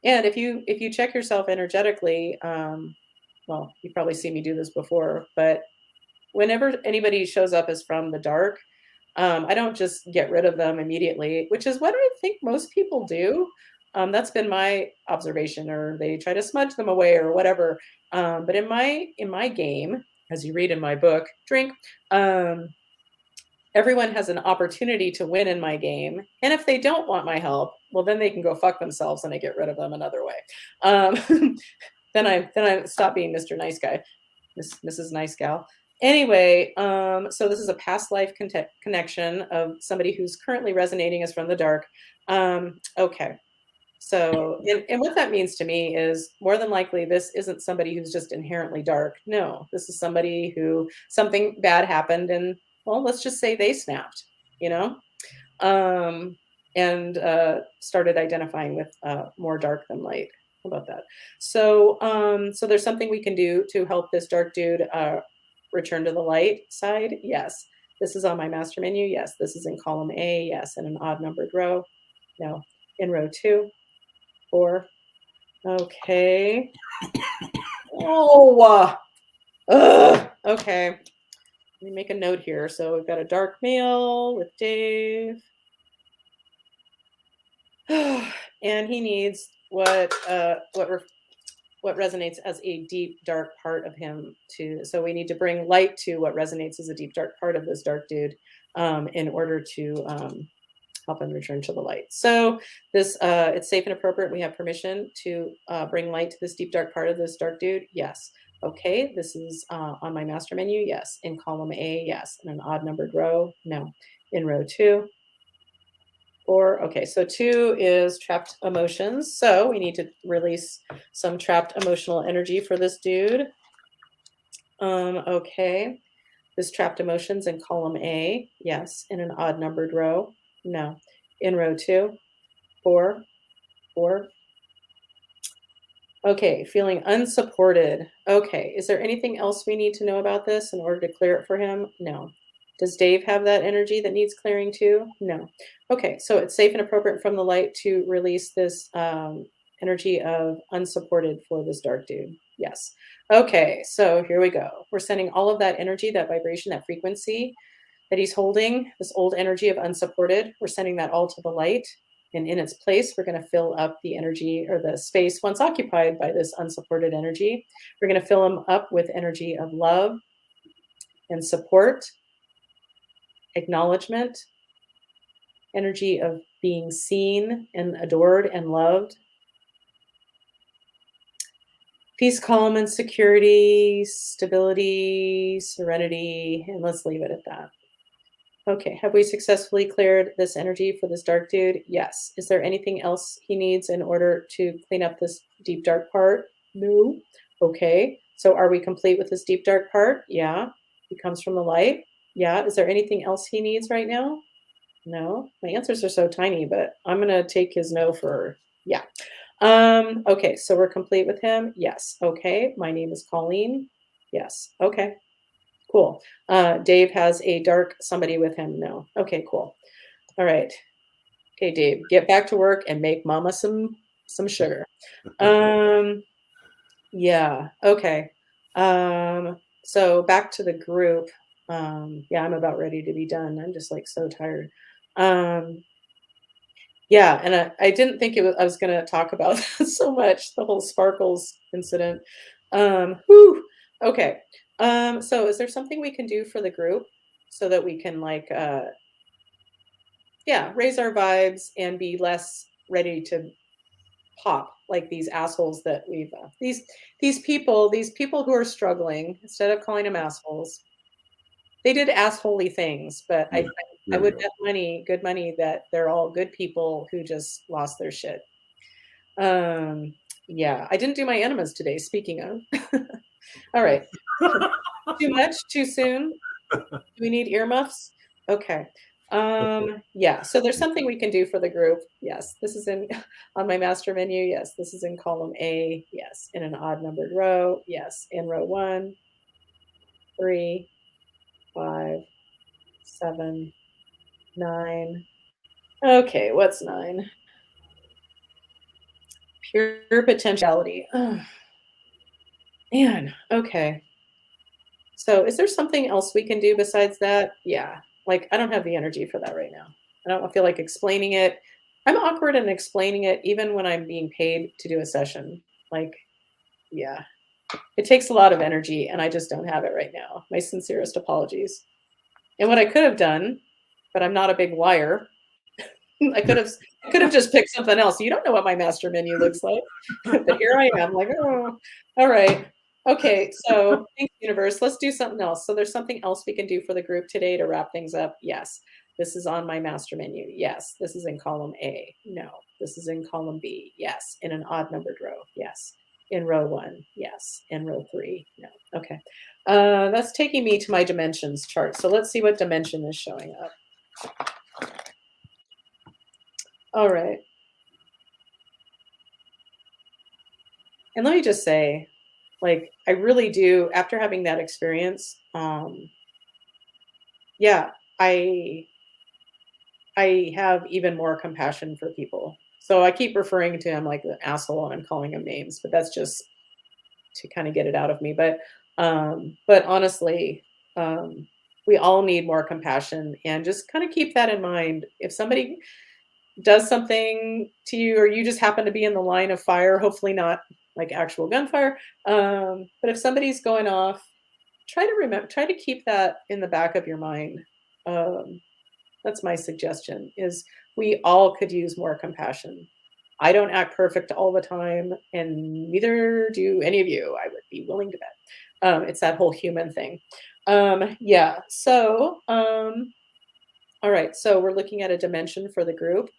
A: and if you check yourself energetically, well, you probably see me do this before, but whenever anybody shows up as from the dark, I don't just get rid of them immediately, which is what I think most people do. That's been my observation, or they try to smudge them away or whatever. But in my game, as you read in my book, drink. Um, everyone has an opportunity to win in my game. And if they don't want my help, well, then they can go fuck themselves and I get rid of them another way. Then I stop being Mr. Nice Guy, Mrs. Nice Gal. Anyway, so this is a past life connection of somebody who's currently resonating as from the dark. Okay. So, and what that means to me is more than likely, this isn't somebody who's just inherently dark. No, this is somebody who something bad happened and, well, let's just say they snapped, you know, um, and started identifying with more dark than light. How about that? So, so there's something we can do to help this dark dude return to the light side. Yes. This is on my master menu. Yes. This is in column A. Yes. In an odd numbered row. No. In row 2. 4. Okay. Oh, okay. Let me make a note here. So we've got a dark male with Dave. And he needs what resonates as a deep dark part of him to, so we need to bring light to what resonates as a deep dark part of this dark dude in order to help him return to the light. So this it's safe and appropriate. We have permission to bring light to this deep dark part of this dark dude. Yes. Okay, this is on my master menu. Yes. In column A. Yes. In an odd numbered row. No. In row 2. 4. Okay, so 2 is trapped emotions. So we need to release some trapped emotional energy for this dude. Okay. This trapped emotions in column A. Yes. In an odd numbered row. No. In row 2. 4. 4. Okay, feeling unsupported. Okay, is there anything else we need to know about this in order to clear it for him? No. Does Dave have that energy that needs clearing too? No. Okay, so it's safe and appropriate from the light to release this energy of unsupported for this dark dude. Yes. Okay, so here we go. We're sending all of that energy, that vibration, that frequency that he's holding, this old energy of unsupported. We're sending that all to the light. And in its place, we're going to fill up the energy or the space once occupied by this unsupported energy. We're going to fill them up with energy of love and support, acknowledgement, energy of being seen and adored and loved, peace, calm, and security, stability, serenity, and let's leave it at that. Okay, have we successfully cleared this energy for this dark dude? Yes. Is there anything else he needs in order to clean up this deep dark part? No. Okay, so are we complete with this deep dark part? Yeah. He comes from the light. Yeah. Is there anything else he needs right now? No. My answers are so tiny, but I'm going to take his no for yeah. Okay, so we're complete with him. Yes. Okay, my name is Colleen. Yes. Okay. Cool. Dave has a dark somebody with him. No. Okay, cool. All right. Okay, Dave, get back to work and make mama some sugar. Yeah. Okay. So back to the group. Yeah, I'm about ready to be done. I'm just like so tired. Yeah, and I didn't think I was going to talk about that so much, the whole sparkles incident. Whew. Okay. So is there something we can do for the group so that we can like yeah, raise our vibes and be less ready to pop like these assholes that we've these people who are struggling, instead of calling them assholes, they did assholey things, but
B: Yeah,
A: I
B: there we
A: would
B: go.
A: bet good money that they're all good people who just lost their shit. Yeah, I didn't do my enemas today, speaking of. All right. Too much? Too soon? Do we need earmuffs? Okay. Yeah, so there's something we can do for the group. Yes, this is in on my master menu. Yes, this is in column A. Yes, in an odd numbered row. Yes, in row 1, 3, 5, 7, 9. Okay, what's 9? Pure potentiality. Oh, man, okay. So is there something else we can do besides that? Yeah. Like I don't have the energy for that right now. I don't feel like explaining it. I'm awkward in explaining it even when I'm being paid to do a session. Like, yeah. It takes a lot of energy and I just don't have it right now. My sincerest apologies. And what I could have done but I'm not a big liar. I could have just picked something else. You don't know what my master menu looks like. But here I am, like, oh, all right. Okay, so thanks, universe. Let's do something else. So there's something else we can do for the group today to wrap things up. Yes. This is on my master menu. Yes. This is in column A. No. This is in column B. Yes. In an odd numbered row. Yes. In row 1. Yes. In row 3. No. Okay. That's taking me to my dimensions chart. So let's see what dimension is showing up. All right. And let me just say, like, I really do, after having that experience, yeah, I have even more compassion for people. So I keep referring to him like an asshole and I'm calling him names, but that's just to kind of get it out of me. But honestly, we all need more compassion, and just kind of keep that in mind. If somebody does something to you, or you just happen to be in the line of fire, hopefully not like actual gunfire, but if somebody's going off, try to keep that in the back of your mind. That's my suggestion, is we all could use more compassion. I don't act perfect all the time, and neither do any of you, I would be willing to bet. It's that whole human thing. Yeah, so all right, so we're looking at a dimension for the group.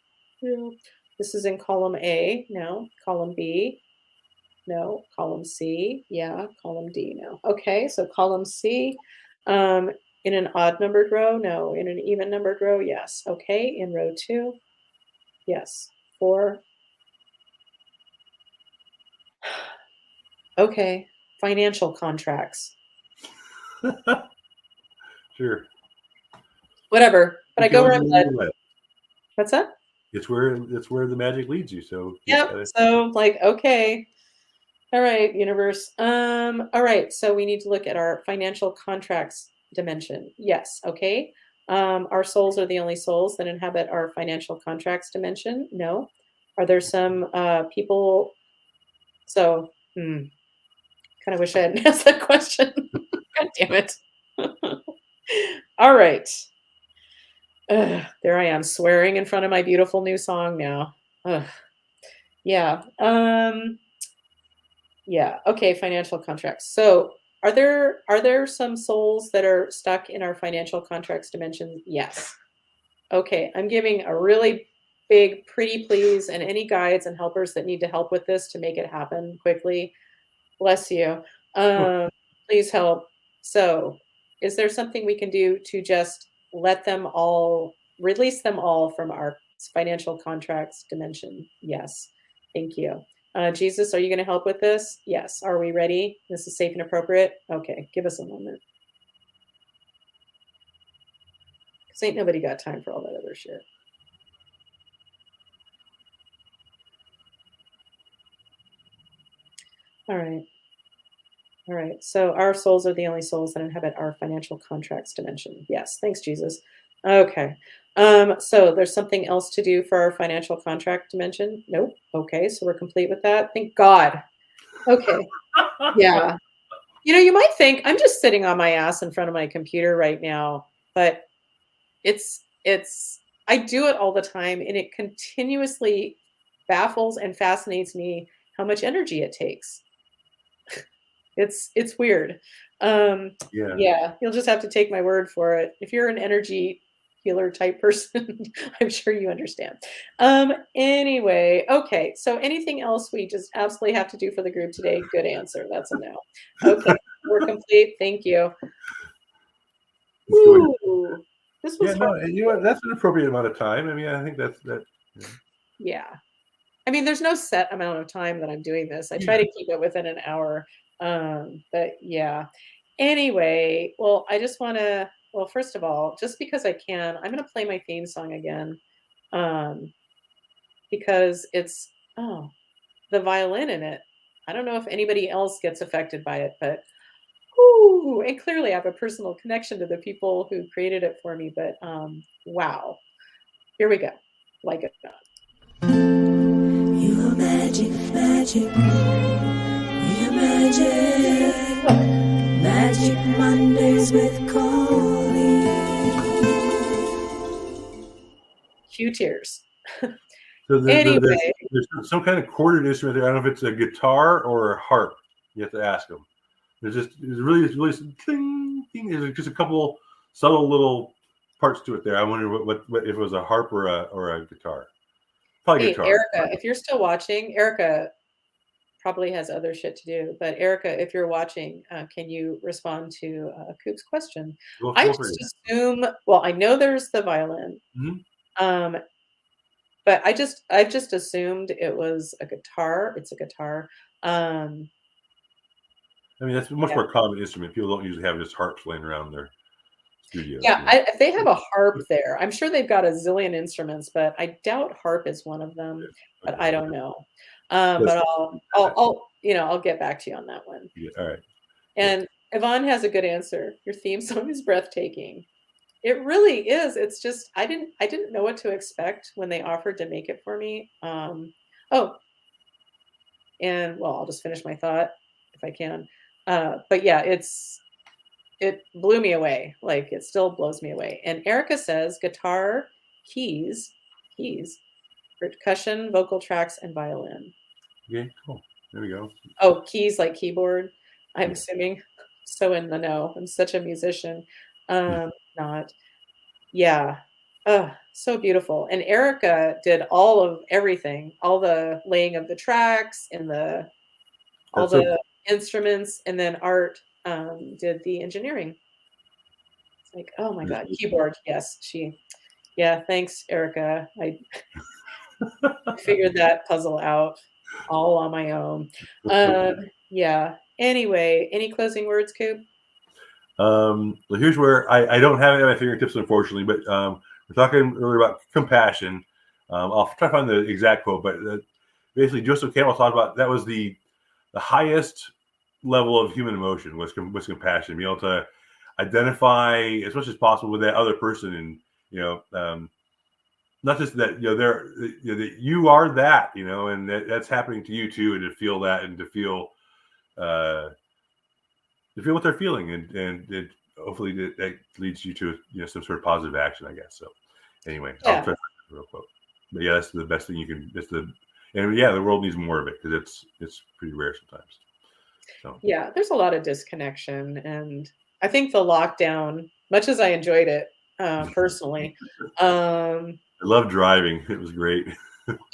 A: This is in column A. No. Column B. No. Column C. Yeah. Column D. No. Okay, so column C. In an odd numbered row? No. In an even numbered row? Yes. Okay, in row 2? Yes. 4? Okay, financial contracts.
B: Sure.
A: Whatever, but I go where I'm led. What's that?
B: It's where the magic leads you. So
A: yep. So like, okay. All right, universe. All right. So we need to look at our financial contracts dimension. Yes. Okay. Our souls are the only souls that inhabit our financial contracts dimension. No. Are there some people? So, kind of wish I hadn't asked that question. God damn it. All right. There I am, swearing in front of my beautiful new song now. Yeah. Yeah. Okay. Financial contracts. So are there some souls that are stuck in our financial contracts dimension? Yes. Okay. I'm giving a really big pretty please, and any guides and helpers that need to help with this to make it happen quickly. Bless you. Please help. So is there something we can do to just release them all from our financial contracts dimension? Yes. Thank you. Jesus, are you going to help with this? Yes. Are we ready? This is safe and appropriate? Okay. Give us a moment. Because ain't nobody got time for all that other shit. All right. All right. So our souls are the only souls that inhabit our financial contracts dimension. Yes. Thanks, Jesus. Okay. So there's something else to do for our financial contract dimension? Nope. Okay. So we're complete with that. Thank God. Okay. Yeah. You might think I'm just sitting on my ass in front of my computer right now, but it's I do it all the time, and it continuously baffles and fascinates me how much energy it takes. It's weird. Yeah, you'll just have to take my word for it. If you're an energy healer type person, I'm sure you understand. Anyway, okay. So anything else we just absolutely have to do for the group today? Good answer. That's a no. Okay, we're complete. Thank you. Ooh, this was
B: no, that's an appropriate amount of time. I mean, I think that's that.
A: Yeah. I mean, there's no set amount of time that I'm doing this. I try to keep it within an hour. But yeah. Anyway, well, I just want to, well, first of all, just because I can, I'm going to play my theme song again. Because it's, the violin in it. I don't know if anybody else gets affected by it, but and clearly I have a personal connection to the people who created it for me, but wow. Here we go. Like it or not.
C: You are magic, magic. We are magic. Magic Mondays with Colleen.
A: few tears.
B: So
A: Anyway,
B: there's some kind of chorded instrument there. I don't know if it's a guitar or a harp. You have to ask them. It's really cling, cling. There's just a couple subtle little parts to it there. I wonder what if it was a harp or a guitar. Probably
A: hey,
B: guitar.
A: Erica, if you're still watching, Erica probably has other shit to do. But Erica, if you're watching, can you respond to Koop's question? I
B: Feel free.
A: just assume. Well, I know there's the violin,
B: Mm-hmm.
A: but I just assumed it was a guitar. It's a guitar.
B: I mean, that's a much
A: Yeah.
B: more common instrument. People don't usually have just harps laying around their studios.
A: Yeah, if they have a harp there, I'm sure they've got a zillion instruments, but I doubt harp is one of them.
B: Yeah.
A: But I don't know. But I'll get back to you on that one.
B: Yeah, all right.
A: And Yvonne has a good answer. Your theme song is breathtaking. It really is. It's just I didn't know what to expect when they offered to make it for me. And well, I'll just finish my thought if I can. But yeah, it blew me away. Like it still blows me away. And Erica says guitar, keys, percussion, vocal tracks, and violin.
B: Okay, cool. There we go.
A: Oh, keys like keyboard. I'm
B: Yeah.
A: assuming. So in the know. I'm such a musician. Not. Yeah. So beautiful. And Erica did all of everything, all the laying of the tracks and all the instruments, and then Art did the engineering. It's like, oh my God, keyboard. Yes, yeah, thanks, Erica. I figured that puzzle out all on my own. Yeah. Anyway, any closing words, Koop?
B: Well, here's where I don't have it at my fingertips, unfortunately, but we're talking earlier about compassion. I'll try to find the exact quote, but basically, Joseph Campbell talked about that was the highest level of human emotion was compassion, being able to identify as much as possible with that other person, and not just that you are that, and that's happening to you too, and to feel that, and to feel what they're feeling, and it, hopefully that leads you to some sort of positive action, I guess. So anyway,
A: Yeah.
B: I'll try to find a real quote. But yeah, that's the best thing you can. The world needs more of it because it's pretty rare sometimes. So
A: yeah, there's a lot of disconnection, and I think the lockdown, much as I enjoyed it personally,
B: I love driving. It was great.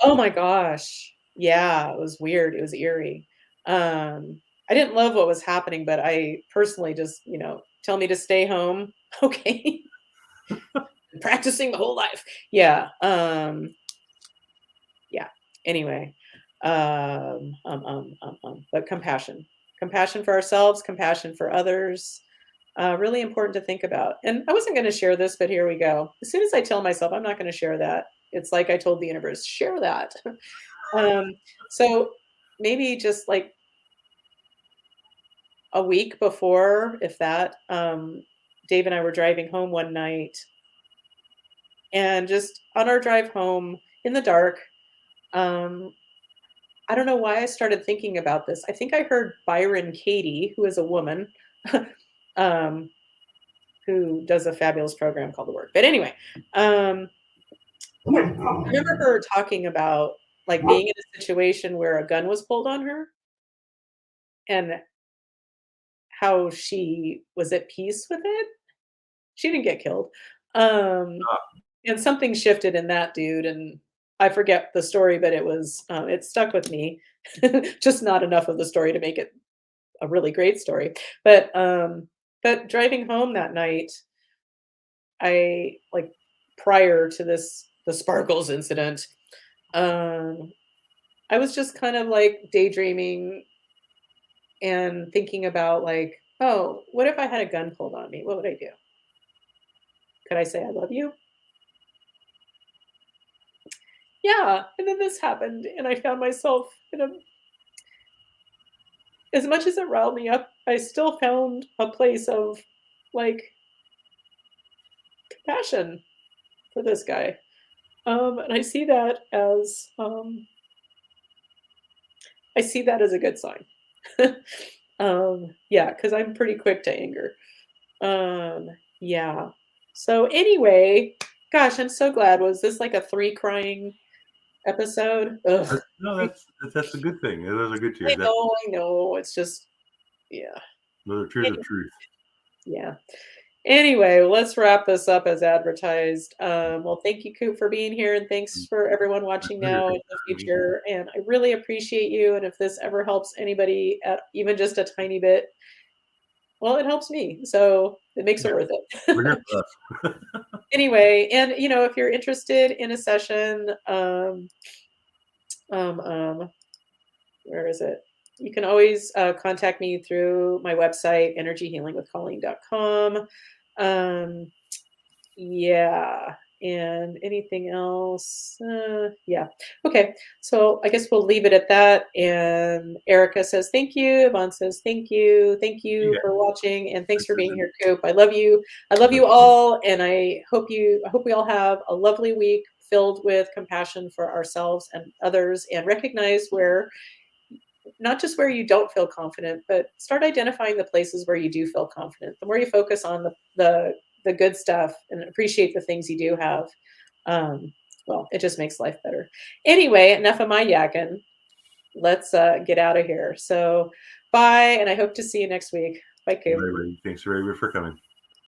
A: oh my gosh, yeah, it was weird. It was eerie. I didn't love what was happening, but I personally just, tell me to stay home. Okay. Practicing the whole life. Yeah. Yeah. Anyway. But compassion for ourselves, compassion for others. Really important to think about. And I wasn't going to share this, but here we go. As soon as I tell myself I'm not going to share that, it's like I told the universe, share that. So maybe just like a week before, if that, Dave and I were driving home one night, and just on our drive home in the dark, I don't know why I started thinking about this. I think I heard Byron Katie, who is a woman, who does a fabulous program called The Work. But anyway, I remember her talking about like being in a situation where a gun was pulled on her and how she was at peace with it. She didn't get killed. And something shifted in that dude, and I forget the story, but it stuck with me. Just not enough of the story to make it a really great story. But driving home that night, I like prior to the Sparkles incident, I was just kind of like daydreaming and thinking about like, oh, what if I had a gun pulled on me? What would I do? Could I say I love you? Yeah, and then this happened, and I found myself as much as it riled me up, I still found a place of like compassion for this guy. And I see that as a good sign. Yeah, because I'm pretty quick to anger. Yeah. So anyway, Gosh, I'm so glad. Was this like a 3 crying episode? Ugh.
B: No, that's a good thing. Those are good
A: I
B: tears.
A: know, I know. It's just, yeah.
B: Those are tears of truth.
A: Yeah. Anyway, let's wrap this up as advertised. Well, thank you, Coop, for being here, and thanks for everyone
B: My
A: watching
B: pleasure.
A: now and
B: Thanks
A: in the
B: for having me.
A: future. And I really appreciate you. And if this ever helps anybody at even just a tiny bit, well, it helps me. So it makes it
B: Yeah,
A: worth
B: we're
A: it.
B: here for us.
A: Anyway, and if you're interested in a session, where is it? You can always contact me through my website, energyhealingwithcolleen.com. Yeah. And anything else? Yeah. Okay. So I guess we'll leave it at that. And Erica says thank you. Yvonne says thank you. Thank you
B: Yeah,
A: for watching, and thanks
B: my
A: for being
B: pleasure.
A: here, Coop. I love you. I love you all, and I hope we all have a lovely week filled with compassion for ourselves and others, and recognize where not just where you don't feel confident, but start identifying the places where you do feel confident. The more you focus on the good stuff and appreciate the things you do have, well, it just makes life better. Anyway, enough of my yakking. Let's get out of here. So bye, and I hope to see you next week. Bye, Coop.
B: Thanks very much for coming.